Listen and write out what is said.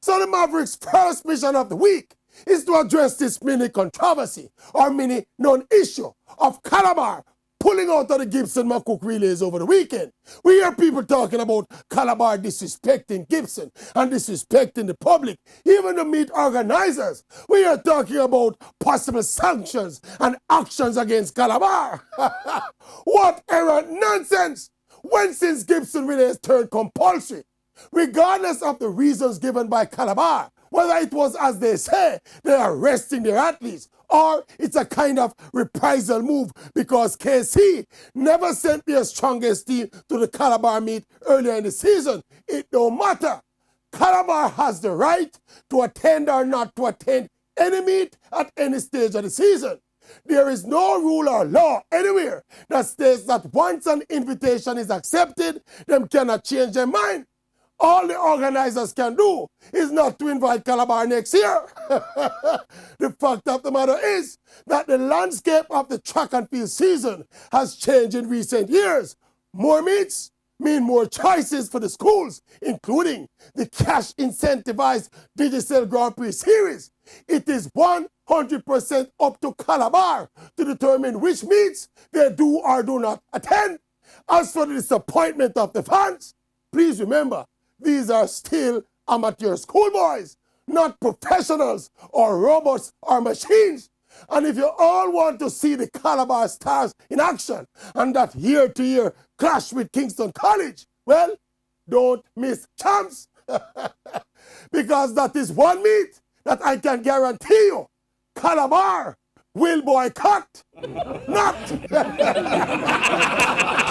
So the Mavericks' first mission of the week is to address this mini controversy or mini non-issue of Calabar pulling out of the Gibson McCook relays over the weekend. We hear people talking about Calabar disrespecting Gibson and disrespecting the public, even the meet organizers. We are talking about possible sanctions and actions against Calabar. What errant nonsense! When since Gibson relays turned compulsory, regardless of the reasons given by Calabar, whether it was, as they say, they are resting their athletes, or it's a kind of reprisal move because KC never sent their strongest team to the Calabar meet earlier in the season. It don't matter. Calabar has the right to attend or not to attend any meet at any stage of the season. There is no rule or law anywhere that states that once an invitation is accepted, them cannot change their mind. All the organizers can do is not to invite Calabar next year. The fact of the matter is that the landscape of the track and field season has changed in recent years. More meets mean more choices for the schools, including the cash incentivized Digital Grand Prix series. It is 100% up to Calabar to determine which meets they do or do not attend. As for the disappointment of the fans, please remember, these are still amateur schoolboys, not professionals or robots or machines. And if you all want to see the Calabar Stars in action and that year-to-year clash with Kingston College, well, don't miss chance. Because that is one meet that I can guarantee you, Calabar will boycott. Not.